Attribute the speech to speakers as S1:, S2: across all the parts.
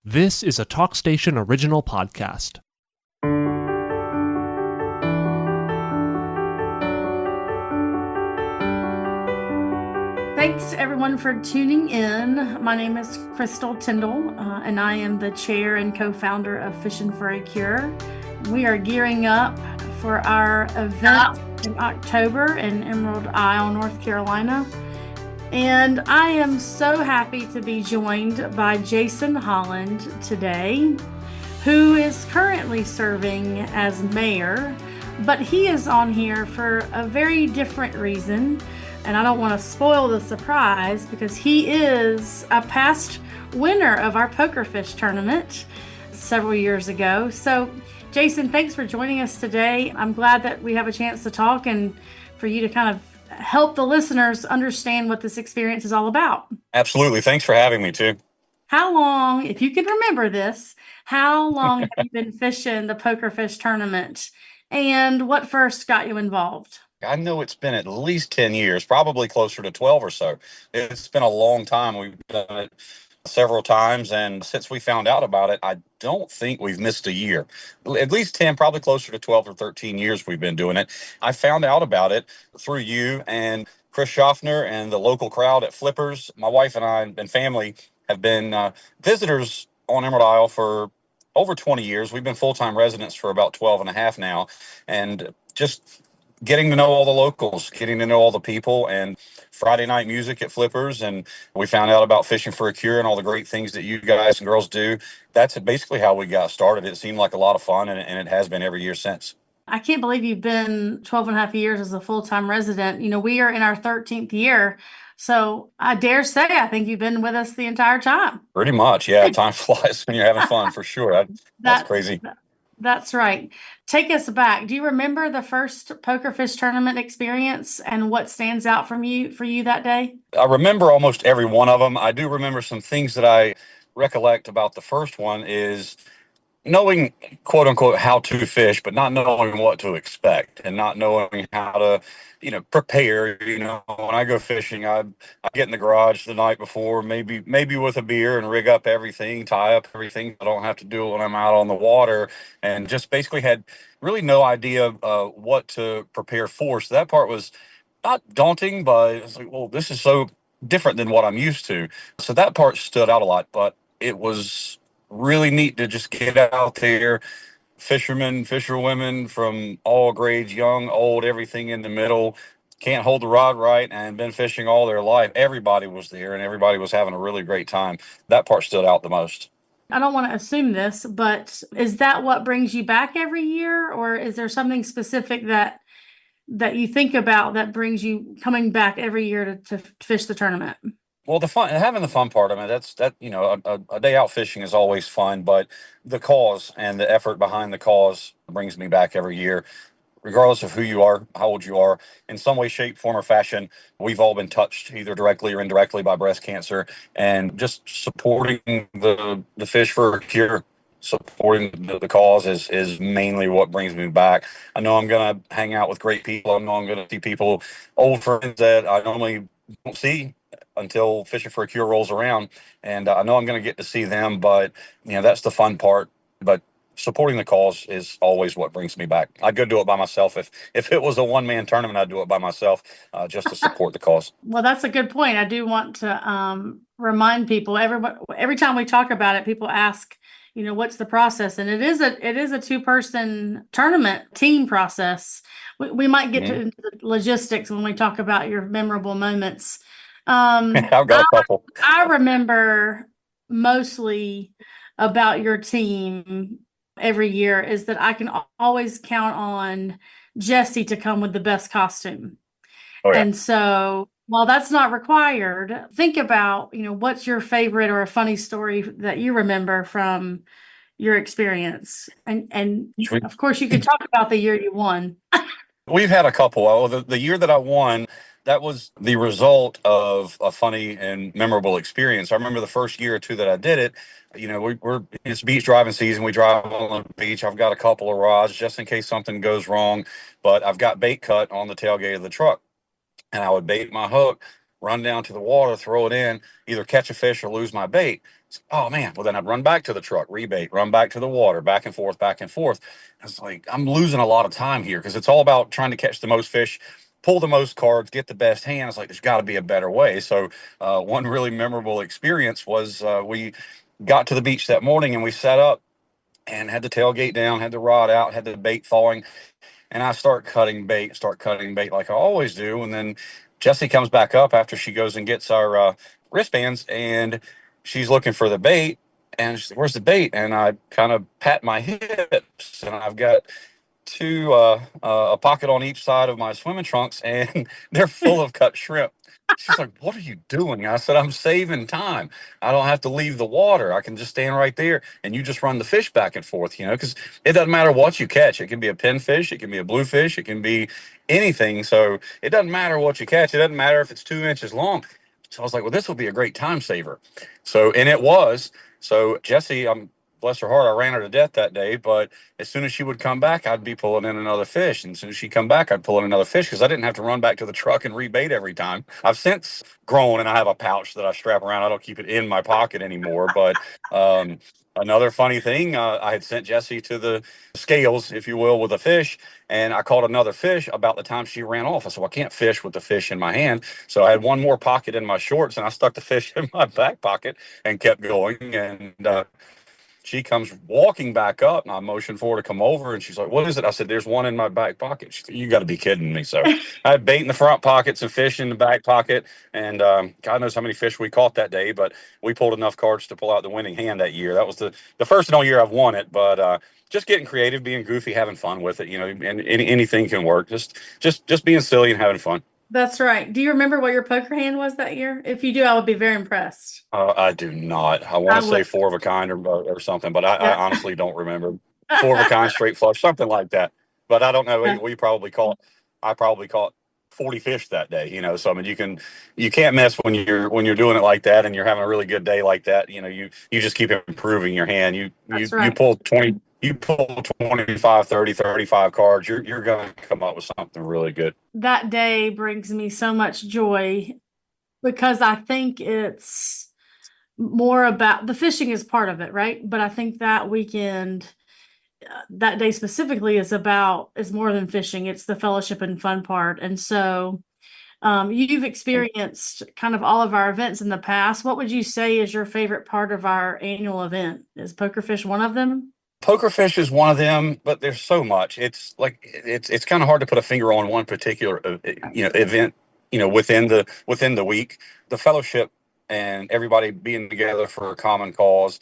S1: This is a TalkStation original podcast.
S2: Thanks everyone for tuning in. My name is Crystal Tyndall, and I am the chair and co-founder of FISHIN for a Cure. We are gearing up for our event in October in Emerald Isle, North Carolina. And I am so happy to be joined by Jason Holland today, who is currently serving as mayor, but he is on here for a very different reason. And I don't want to spoil the surprise because he is a past winner of our PokerFish tournament several years ago. So, Jason, thanks for joining us today. I'm glad that we have a chance to talk and for you to kind of help the listeners understand what this experience is all about.
S3: Absolutely. Thanks for having me, too.
S2: How long, if you can remember this, how long have you been fishing the PokerFish tournament and what first got you involved?
S3: I know it's been at least 10 years, probably closer to 12 or so. It's been a long time. We've done it several times, and since we found out about it, I don't think we've missed a year. At least 10, probably closer to 12 or 13 years we've been doing it. I found out about it through you and Chris Schaffner and the local crowd at Flippers. My wife and I and family have been visitors on Emerald Isle for over 20 years. We've been full-time residents for about 12 and a half now, and just getting to know all the locals, getting to know all the people, and Friday night music at Flippers. And we found out about Fishing for a Cure and all the great things that you guys and girls do. That's basically how we got started. It seemed like a lot of fun, and it has been every year since.
S2: I can't believe you've been 12 and a half years as a full-time resident. You know, we are in our 13th year. So I dare say, I think you've been with us the entire time.
S3: Pretty much, yeah. Time flies when you're having fun, for sure. That's crazy.
S2: That's right. Take us back. Do you remember the first PokerFish tournament experience and what stands out for you that day?
S3: I remember almost every one of them. I do remember some things that I recollect about the first one is knowing, quote unquote, how to fish, but not knowing what to expect and not knowing how to, prepare. When I go fishing, I get in the garage the night before, maybe with a beer, and rig up everything, tie up everything. I don't have to do it when I'm out on the water, and just basically had really no idea what to prepare for. So that part was not daunting, but it's like, well, this is so different than what I'm used to. So that part stood out a lot, but it was really neat to just get out there. Fishermen, fisherwomen from all grades, young, old, everything in the middle, can't hold the rod right and been fishing all their life. Everybody was there and everybody was having a really great time. That part stood out the most.
S2: I don't want to assume this, but is that what brings you back every year, or is there something specific that you think about that brings you coming back every year to fish the tournament?
S3: Well, having the fun part, I mean, a day out fishing is always fun, but the cause and the effort behind the cause brings me back every year, regardless of who you are, how old you are, in some way, shape, form, or fashion. We've all been touched either directly or indirectly by breast cancer, and just supporting the Fish for a Cure, supporting the cause is mainly what brings me back. I know I'm going to hang out with great people. I know I'm going to see people, old friends that I normally don't see until Fishing for a Cure rolls around, and I know I'm going to get to see them, but that's the fun part. But supporting the cause is always what brings me back. I'd go do it by myself. If it was a one-man tournament, I'd do it by myself, just to support the cause.
S2: Well, that's a good point. I do want to remind people, every time we talk about it, people ask, what's the process? And it is a two-person tournament team process. We might get to the logistics when we talk about your memorable moments.
S3: I've got a couple.
S2: I remember mostly about your team every year is that I can always count on Jesse to come with the best costume.
S3: Oh, yeah.
S2: And so while that's not required, think about, what's your favorite or a funny story that you remember from your experience. And of course you can talk about the year you won.
S3: We've had a couple. Well, the year that I won, that was the result of a funny and memorable experience. I remember the first year or two that I did it, it's beach driving season. We drive on the beach. I've got a couple of rods just in case something goes wrong, but I've got bait cut on the tailgate of the truck, and I would bait my hook run down to the water, throw it in, either catch a fish or lose my bait. Oh man, well then I'd run back to the truck, rebait, run back to the water, back and forth, back and forth. It's like I'm losing a lot of time here because it's all about trying to catch the most fish, pull the most cards, get the best hand. It's like there's got to be a better way. So one really memorable experience was we got to the beach that morning and we set up and had the tailgate down, had the rod out, had the bait thawing, and I start cutting bait like I always do. And then Jessie comes back up after she goes and gets our wristbands, and she's looking for the bait. And she's like, "Where's the bait?" And I kind of pat my hips, and I've got a pocket on each side of my swimming trunks, and they're full of cut shrimp. She's like, "What are you doing?" I said, "I'm saving time. I don't have to leave the water. I can just stand right there and you just run the fish back and forth, because it doesn't matter what you catch. It can be a pinfish, it can be a bluefish, it can be anything. So it doesn't matter what you catch. It doesn't matter if it's 2 inches long." So I was like, "Well, this will be a great time saver." So, and it was. So Jessie, bless her heart, I ran her to death that day. But as soon as she would come back, I'd be pulling in another fish. And as soon as she'd come back, I'd pull in another fish because I didn't have to run back to the truck and rebait every time. I've since grown and I have a pouch that I strap around. I don't keep it in my pocket anymore. But another funny thing, I had sent Jessie to the scales, if you will, with a fish. And I caught another fish about the time she ran off. I said, "Well, I can't fish with the fish in my hand." So I had one more pocket in my shorts and I stuck the fish in my back pocket and kept going. And she comes walking back up, and I motioned for her to come over, and she's like, "What is it?" I said, "There's one in my back pocket." She said, "You got to be kidding me." So I had bait in the front pocket, some fish in the back pocket, and God knows how many fish we caught that day, but we pulled enough cards to pull out the winning hand that year. That was the first and only year I've won it, but just getting creative, being goofy, having fun with it, and anything can work. Just being silly and having fun.
S2: That's right. Do you remember what your poker hand was that year? If you do, I would be very impressed.
S3: I do not. I want
S2: I
S3: to say
S2: would.
S3: four of a kind or something, but I
S2: Yeah.
S3: honestly don't remember. Four of a kind, straight flush, something like that. But I don't know.
S2: Yeah.
S3: I probably caught 40 fish that day. So I mean, you can't miss when you're doing it like that, and you're having a really good day like that. You just keep improving your hand.
S2: That's
S3: You
S2: right.
S3: pull 20. You pull 25, 30, 35 cards, you're going to come up with something really good.
S2: That day brings me so much joy because I think it's more about the fishing is part of it, right? But I think that weekend, that day specifically is more than fishing. It's the fellowship and fun part. And so you've experienced kind of all of our events in the past. What would you say is your favorite part of our annual event? Is PokerFish one of them?
S3: PokerFish is one of them, but there's so much. It's like it's kind of hard to put a finger on one particular event. Within the week, the fellowship and everybody being together for a common cause.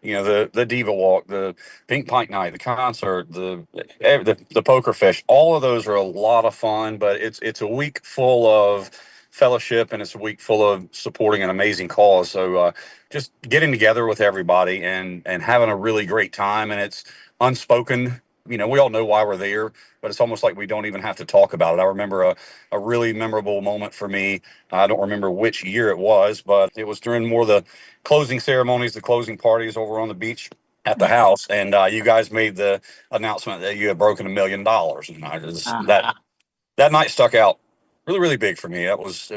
S3: The Diva Walk, the Pink Pint Night, the concert, the PokerFish. All of those are a lot of fun, but it's a week full of fellowship and it's a week full of supporting an amazing cause. So just getting together with everybody and having a really great time, and it's unspoken. We all know why we're there, but it's almost like we don't even have to talk about it. I remember a really memorable moment for me. I don't remember which year it was, but it was during more of the closing ceremonies, the closing parties over on the beach at the house, and you guys made the announcement that you had broken $1 million, and that night stuck out really, really big for me. It was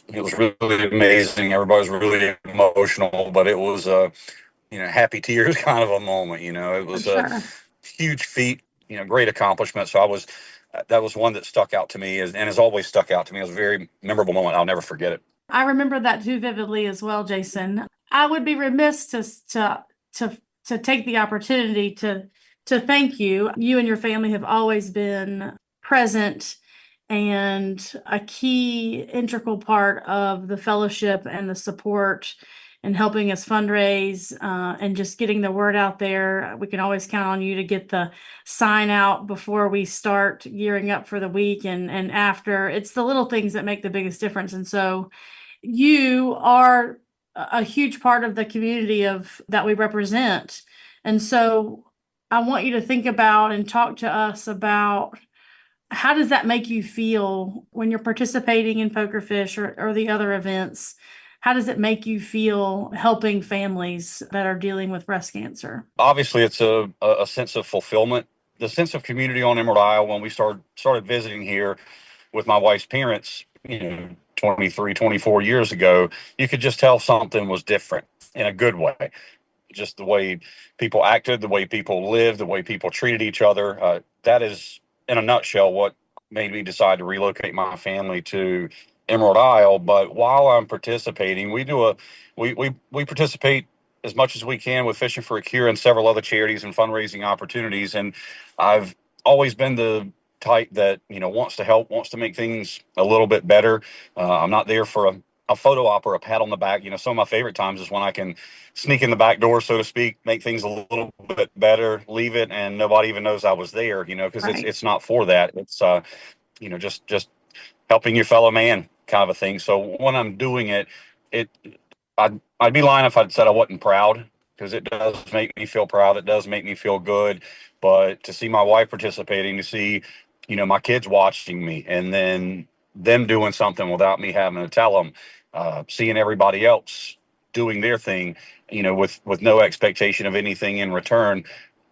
S3: really amazing. Everybody was really emotional, but it was happy tears kind of a moment. It was
S2: Sure.
S3: a huge feat, great accomplishment. So that was one that stuck out to me and has always stuck out to me. It was a very memorable moment. I'll never forget it.
S2: I remember that too vividly as well, Jason. I would be remiss to take the opportunity to thank you. You and your family have always been present and a key integral part of the fellowship and the support and helping us fundraise and just getting the word out there. We can always count on you to get the sign out before we start gearing up for the week and after. It's the little things that make the biggest difference. And so you are a huge part of the community that we represent. And so I want you to think about and talk to us about how does that make you feel when you're participating in PokerFish or the other events? How does it make you feel helping families that are dealing with breast cancer?
S3: Obviously, it's a sense of fulfillment, the sense of community on Emerald Isle. When we started visiting here with my wife's parents, 23, 24 years ago, you could just tell something was different in a good way. Just the way people acted, the way people lived, the way people treated each other. That is, in a nutshell, what made me decide to relocate my family to Emerald Isle. But while I'm participating, we participate as much as we can with Fishing for a Cure and several other charities and fundraising opportunities. And I've always been the type that wants to help, wants to make things a little bit better. I'm not there for a photo op or a pat on the back. Some of my favorite times is when I can sneak in the back door, so to speak, make things a little bit better, leave it, and nobody even knows I was there. Because
S2: Right.
S3: it's not for that. It's just helping your fellow man kind of a thing. So when I'm doing it, it I'd be lying if I said I wasn't proud, because it does make me feel proud. It does make me feel good. But to see my wife participating, to see my kids watching me, and then them doing something without me having to tell them, seeing everybody else doing their thing, with no expectation of anything in return,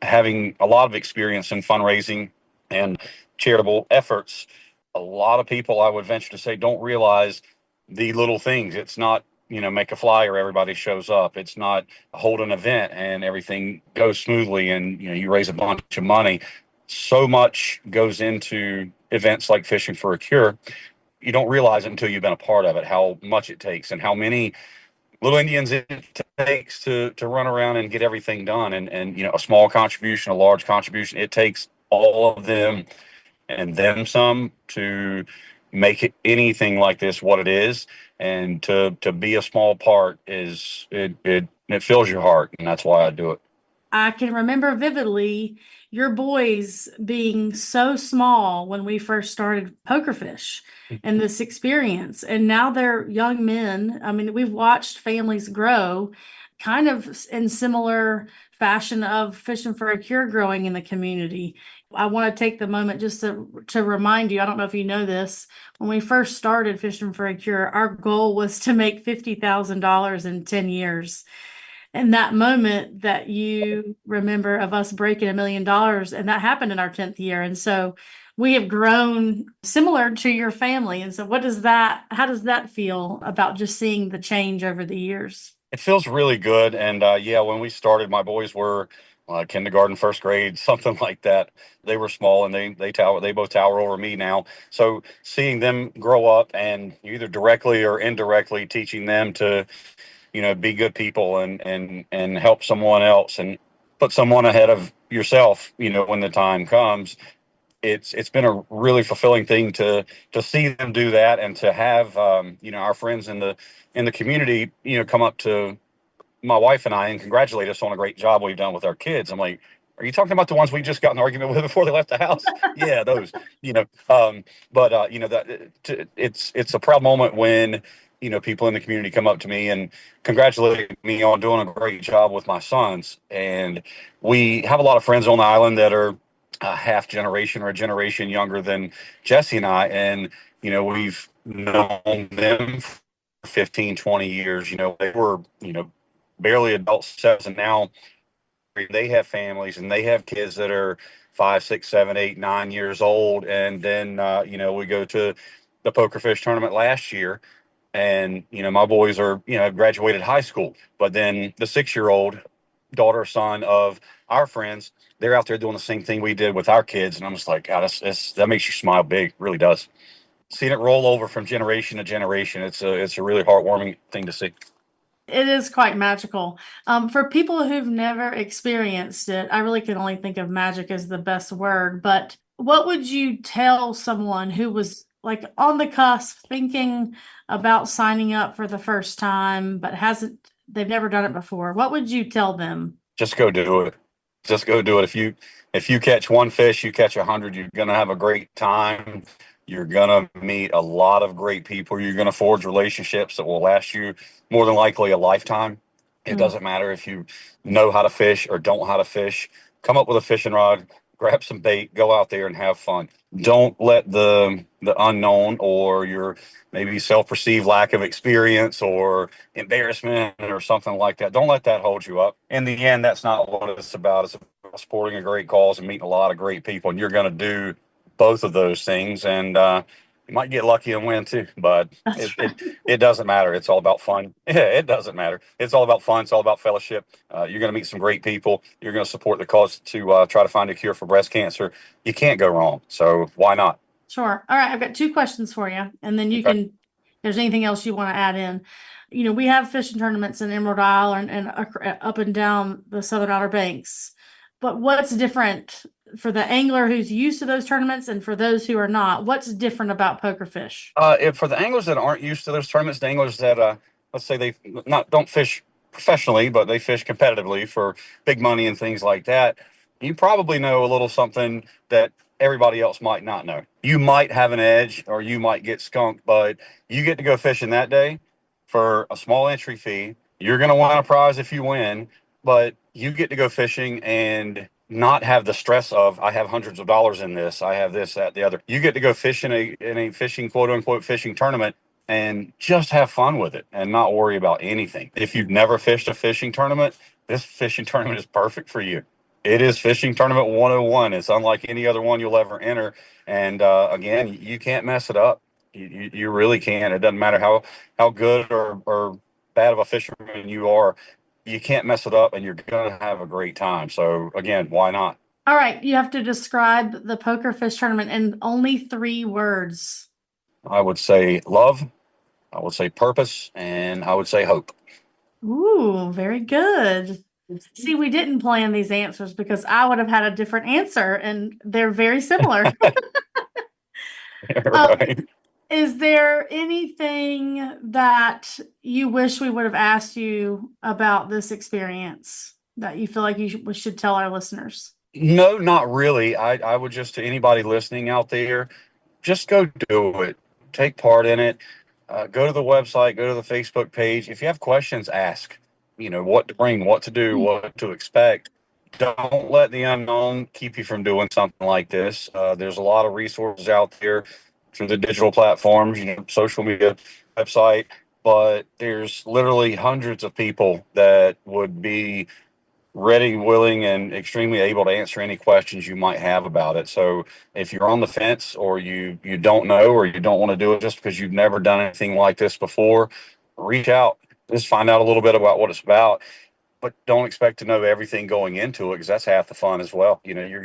S3: having a lot of experience in fundraising and charitable efforts. A lot of people, I would venture to say, don't realize the little things. It's not, make a flyer, everybody shows up. It's not hold an event and everything goes smoothly and, you raise a bunch of money. So much goes into events like Fishing for a Cure. You don't realize it until you've been a part of it, how much it takes and how many little Indians it takes to run around and get everything done. And a small contribution, a large contribution, it takes all of them and then some to make it anything like this what it is. And to be a small part is it fills your heart, and that's why I do it.
S2: I can remember vividly your boys being so small when we first started PokerFish and this experience. And now they're young men. I mean, we've watched families grow kind of in similar fashion of Fishing for a Cure growing in the community. I want to take the moment just to remind you, I don't know if you know this, when we first started Fishing for a Cure, our goal was to make $50,000 in 10 years. And that moment that you remember of us breaking $1 million, and that happened in our 10th year. And so we have grown similar to your family. And so how does that feel about just seeing the change over the years?
S3: It feels really good. And yeah, when we started, my boys were kindergarten, first grade, something like that. They were small, and they both tower over me now. So seeing them grow up, and either directly or indirectly teaching them to be good people and help someone else and put someone ahead of yourself, when the time comes. It's been a really fulfilling thing to see them do that, and to have our friends in the community come up to my wife and I and congratulate us on a great job we've done with our kids. I'm like, are you talking about the ones we just got in an argument with before they left the house? Yeah, those. But it's a proud moment when people in the community come up to me and congratulate me on doing a great job with my sons. And we have a lot of friends on the island that are a half generation or a generation younger than Jesse and I. And, we've known them for 15, 20 years. They were, barely adults, and now they have families and they have kids that are 5, 6, 7, 8, 9 years old. And then, we go to the PokerFish tournament last year, and my boys are graduated high school, but then the 6-year-old daughter, son of our friends, they're out there doing the same thing we did with our kids. And I'm just like, God, that makes you smile big. It really does. Seeing it roll over from generation to generation, it's a really heartwarming thing to see.
S2: It is quite magical. For people who've never experienced it, I really can only think of magic as the best word. But what would you tell someone who was like on the cusp, thinking about signing up for the first time, but they've never done it before? What would you tell them?
S3: Just go do it. Just go do it. If you catch one fish, you catch 100. You're gonna have a great time. You're gonna meet a lot of great people. You're gonna forge relationships that will last you more than likely a lifetime. It doesn't matter if you know how to fish or don't know how to fish. Come up with a fishing rod, grab some bait, go out there and have fun. Don't let the unknown or your maybe self-perceived lack of experience or embarrassment or something like that, don't let that hold you up. In the end, that's not what it's about. It's about supporting a great cause and meeting a lot of great people, and you're going to do both of those things. And You might get lucky and win too, but
S2: That's
S3: it,
S2: right.
S3: it, it doesn't matter. It's all about fun. Yeah, it doesn't matter. It's all about fun. It's all about fellowship. You're going to meet some great people. You're going to support the cause to try to find a cure for breast cancer. You can't go wrong. So why not?
S2: Sure. All right. I've got two questions for you, and then you
S3: Okay.
S2: can, if there's anything else you want to add in. We have fishing tournaments in Emerald Isle and up and down the Southern Outer Banks. But what's different for the angler who's used to those tournaments and for those who are not? What's different about PokerFish?
S3: If for the anglers that aren't used to those tournaments, the anglers that let's say they not don't fish professionally, but they fish competitively for big money and things like that, you probably know a little something that everybody else might not know. You might have an edge, or you might get skunked, but you get to go fishing that day for a small entry fee. You're going to win a prize if you win, but you get to go fishing and not have the stress of I have hundreds of dollars in this, I have this, that, the other. You get to go fish in a fishing, quote unquote, fishing tournament and just have fun with it and not worry about anything. If you've never fished a fishing tournament, this fishing tournament is perfect for you. It is fishing tournament 101. It's unlike any other one you'll ever enter. And again, you can't mess it up. You really can't. It doesn't matter how good or bad of a fisherman you are. You can't mess it up, and you're going to have a great time. So again, why not?
S2: All right. You have to describe the PokerFish tournament in only 3 words.
S3: I would say love, I would say purpose, and I would say hope.
S2: Ooh, very good. See, we didn't plan these answers because I would have had a different answer, and they're very similar.
S3: Right.
S2: Is there anything that you wish we would have asked you about this experience that you feel like we should tell our listeners?
S3: No, not really. I would just, to anybody listening out there, just go do it. Take part in it. Go to the website, go to the Facebook page. If you have questions, ask. What to bring, what to do, what to expect. Don't let the unknown keep you from doing something like this. There's a lot of resources out there through the digital platforms, social media, website, but there's literally hundreds of people that would be ready, willing, and extremely able to answer any questions you might have about it. So if you're on the fence, or you don't know, or you don't want to do it just because you've never done anything like this before, reach out. Just find out a little bit about what it's about, but don't expect to know everything going into it, because that's half the fun as well.
S2: Right.
S3: You're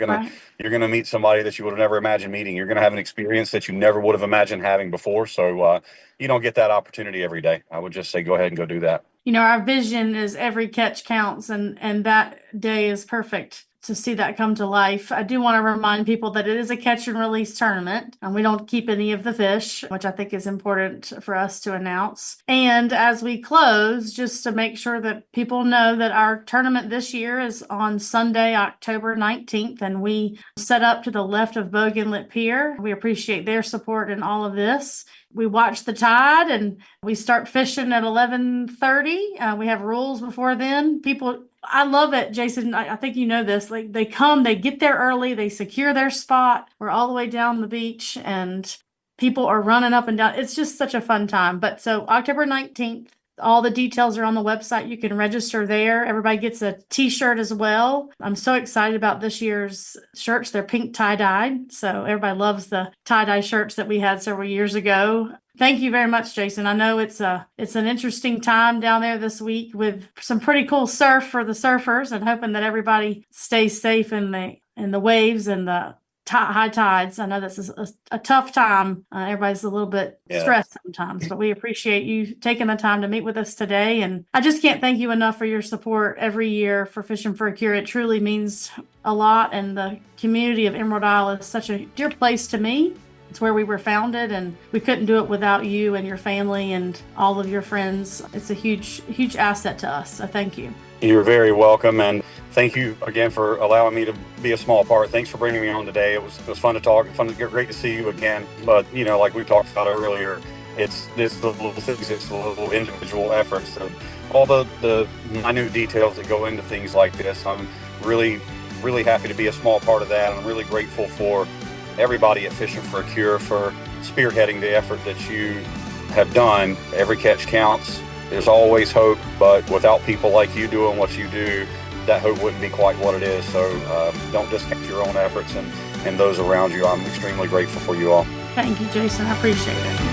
S3: gonna meet somebody that you would have never imagined meeting. You're gonna have an experience that you never would have imagined having before. So you don't get that opportunity every day. I would just say go ahead and go do that.
S2: Our vision is every catch counts, and that day is perfect to see that come to life. I do want to remind people that it is a catch and release tournament, and we don't keep any of the fish, which I think is important for us to announce. And as we close, just to make sure that people know that our tournament this year is on Sunday, October 19th, and we set up to the left of Bougainville Pier. We appreciate their support in all of this. We watch the tide, and we start fishing at 11:30. We have rules before then. People, I love it, Jason. I think you know this. Like, they come, they get there early, they secure their spot. We're all the way down the beach, and people are running up and down. It's just such a fun time. But so October 19th, all the details are on the website. You can register there. Everybody gets a t-shirt as well. I'm so excited about this year's shirts. They're pink tie-dyed. So everybody loves the tie-dye shirts that we had several years ago. Thank you very much, Jason. I know it's an interesting time down there this week with some pretty cool surf for the surfers, and hoping that everybody stays safe in the waves and the high tides. I know this is a tough time. Everybody's a little bit stressed sometimes, but we appreciate you taking the time to meet with us today. And I just can't thank you enough for your support every year for Fishing for a Cure. It truly means a lot. And the community of Emerald Isle is such a dear place to me. It's where we were founded, and we couldn't do it without you and your family and all of your friends. It's a huge, huge asset to us. So thank you.
S3: You're very welcome, and thank you again for allowing me to be a small part. Thanks for bringing me on today. It was fun to talk, great to see you again. But like we talked about earlier, it's the little things, it's the little individual efforts, and all the minute details that go into things like this. I'm really, really happy to be a small part of that. I'm really grateful for everybody at Fishing for a Cure for spearheading the effort that you have done. Every catch counts. There's always hope, but without people like you doing what you do, that hope wouldn't be quite what it is. So don't discount your own efforts and those around you. I'm extremely grateful for you all.
S2: Thank you, Jason. I appreciate it.